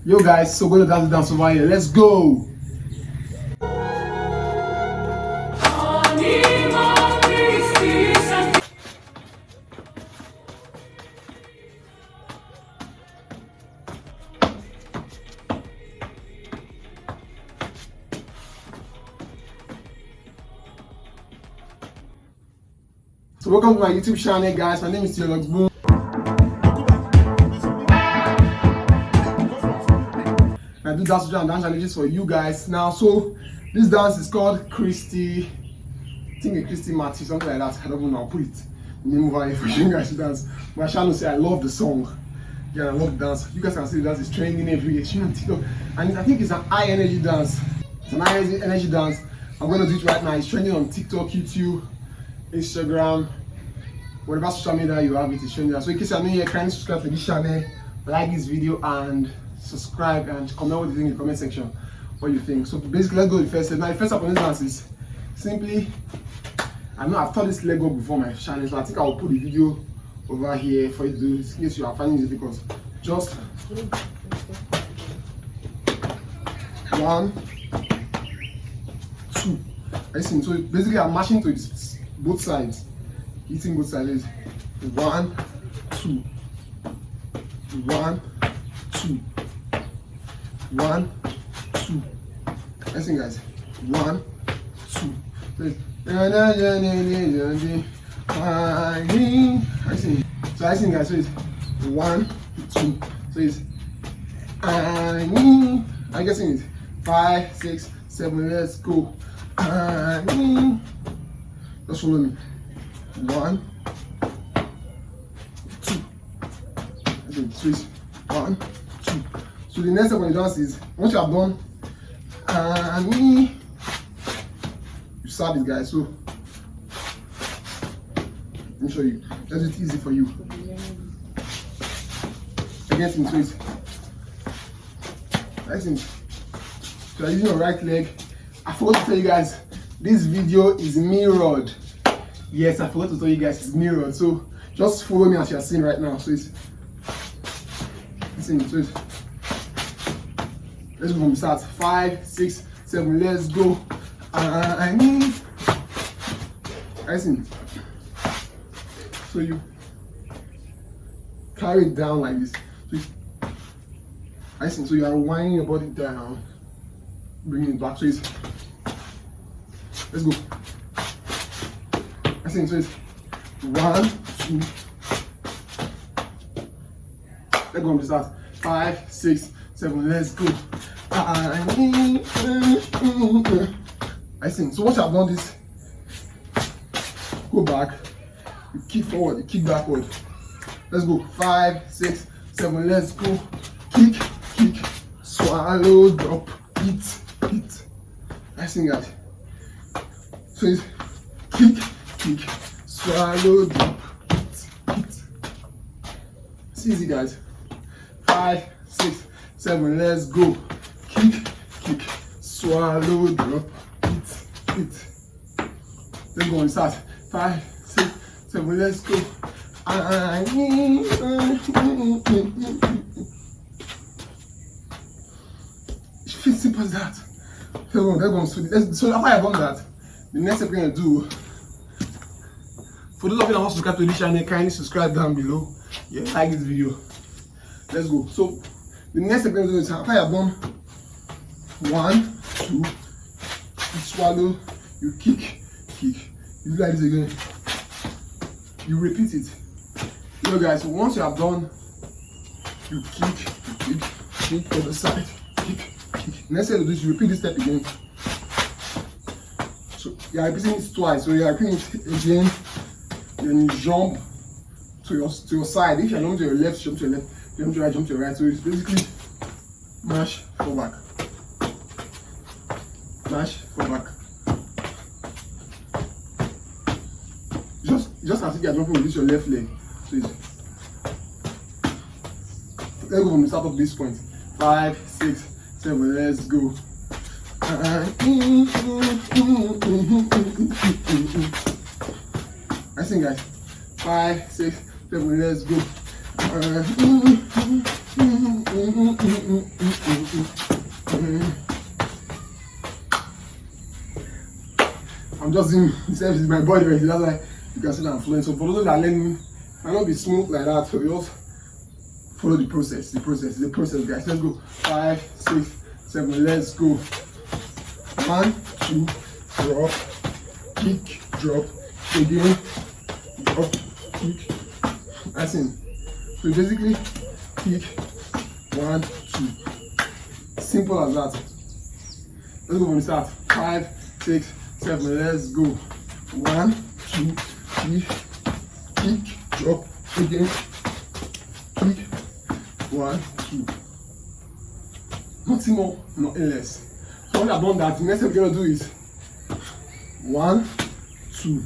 Yo guys, so we're gonna dance the dance over here. Let's go. ANIMA CHRISTI DANCE. So welcome to my YouTube channel, guys. My name is Boom. I do dance and dance challenges for you guys. Now, so this dance is called Christi, I think a Christi Matthew, something like that. I don't even know. I'll put it name over here for you guys to dance. My channel say I love the song. Yeah, I love the dance. You guys can see the dance is trending every day. And I think it's an high energy dance. It's an high energy dance. I'm gonna do it right now. It's trending on TikTok, YouTube, Instagram, whatever social media you have, it is trending. So in case you're new here, kindly subscribe to this channel, like this video, and subscribe and comment what you think in the comment section. What you think. So basically, let's go to the first step. Now the first step on this dance is simply, I know I've taught this Lego before my channel, so I think I'll put the video over here for you to do in case you are finding it difficult. Just 1, 2. I see. So basically I'm marching to both sides, hitting both sides. 1, 2, 1, 2, 1, 2. Listen, guys. 1, 2. I see. So I sing, guys. So it's 1, 2. So it's I guess it's 5, 6, 7. Let's go. Just follow me. 1, 2. I think so it's 1, 2. So the next step on the dance is, once you have done you start it, guys. So let me show you. Let's do it easy for you. Against into it. I think so you're using your right leg. I forgot to tell you guys, this video is mirrored. Yes, I forgot to tell you guys it's mirrored. So just follow me as you're seeing right now. So it's into it. Let's go from the start. 5, 6, 7. Let's go. I see. So you carry it down like this. I see. So you are winding your body down, bringing it back. So it's, let's go. I see. So it's 1, 2. Let's go from the start. 5, 6, 7. Let's go. I sing. So once I've done this, go back, you kick forward, you kick backward. Let's go. 5, 6, 7. Let's go. Kick, kick, swallow, drop, hit, hit. I sing, guys. So it's kick, kick, swallow, drop, hit, hit. It's easy, guys. 5, 6, 7. Let's go. Kick, kick, swallow, drop, hit, hit. Let's go on the start. 5, 6, 7. Let's go. It's simple as that. So after I've done that, the next step we're gonna do. For those of you that want to subscribe to this channel, kindly subscribe down below. Yeah, like this video. Let's go. So the next step we're gonna do is after I've done 1, 2, you swallow, you kick, kick. You do like this again. You repeat it. You know, guys, once you have done, you kick, kick on the side, kick, kick. Next step you do is you repeat this step again. So you are repeating it twice. So you are repeating it again. Then you jump to your side. If you are jumping to your left, jump to your left. Jump to your right, jump to your right. So it's basically mash, fall back. Mash, fall back. Just as if you are jumping with your left leg. So it's, let's go from the start of this point. 5, 6, 7. Let's go. I think, guys. 5, 6, 7. Let's go. I'm just in this is my body right. That's why you can see that I'm flowing. So for those that are learning, might not be smooth like that. So you just follow the process. The process, guys. Let's go. 5, 6, 7. Let's go. 1, 2, drop, kick, drop, again, drop, kick. That's it. So basically, kick, 1, 2. Simple as that. Let's go from the start. 5, 6, 7. Let's go. 1, 2, 3. Kick, drop, again, kick. 1, 2. Nothing more, nothing less. So when I've done that, the next step we're gonna do is 1, 2,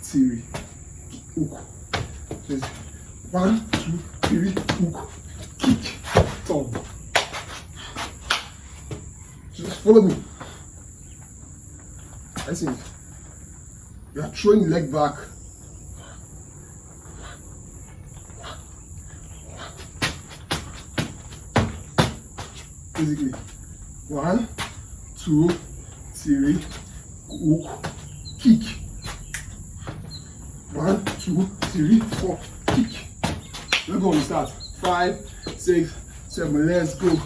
3, hook. Just 1, 2, 3, hook, kick, turn. Just follow me. I see. You are throwing the leg back. Basically, 1, 2, 3, hook, kick. 1, 2, 3, 4, kick. Let's go on the start. 5, 6, 7. Let's go. 1,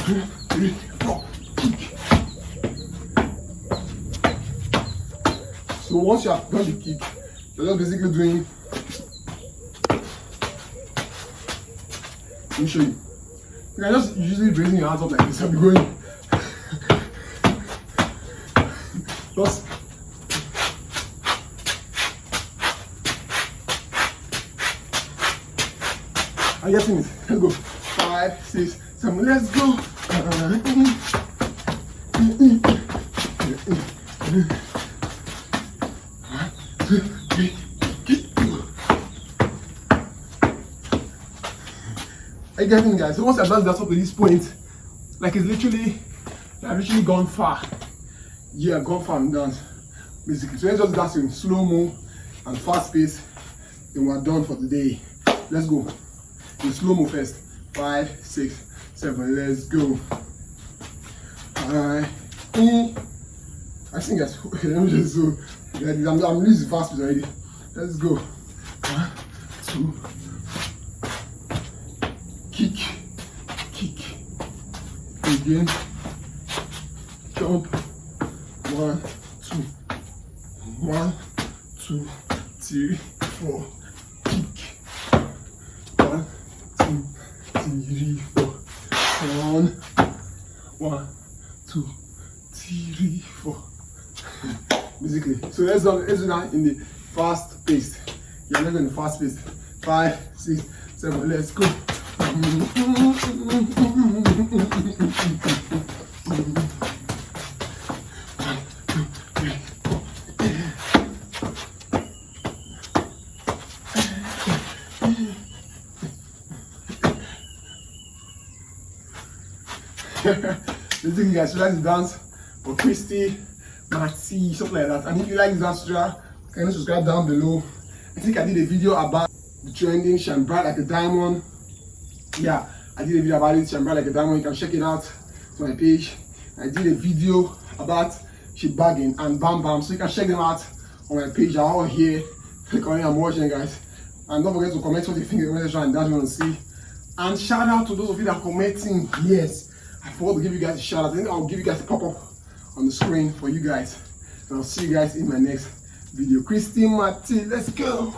2, 3, 4, kick. So once you have done the kick, you're just basically doing. Let me show you. You can just usually raising your hands up like this and be going. Just. I'm getting it. Let's go. 5, 6, 7. Let's go. 1, 2, 3. Are you getting it, guys? So once I've done that up to this point, like it's literally, I've literally gone far. Yeah, gone far and dance, basically. So let's just dance in slow-mo and fast pace, then we're done for the day. Let's go. In slow-mo first. 5, 6, 7. Let's go. I think that's okay. Let me just so I'm losing fast pace already. Let's go. 1, 2. Kick, kick, again, jump, 1, 2, 1, 2, 3, 4, kick, 1, 2, 3, 4, turn, 1, 2, 3, 4. Basically, so let's do that in the fast pace. Yeah, let's go in the fast pace. 5, 6, 7. Let's go. Listen, guys, you like the dance for Christy, Maxi, something like that. And if you like this dance, can you subscribe down below? I think I did a video about the trending shine bright like a diamond. Yeah, I did a video about it, shine bright like a diamond. You can check it out on my page. I did a video about shit bagging and bam bam, so you can check them out on my page. They're all here. Click on it and watch them, guys. And don't forget to comment what you think in the comment section and that you want to see. And shout out to those of you that are commenting. Yes, I forgot to give you guys a shout out. I think I'll give you guys a pop-up on the screen for you guys. And I'll see you guys in my next video. Christy Mati, let's go.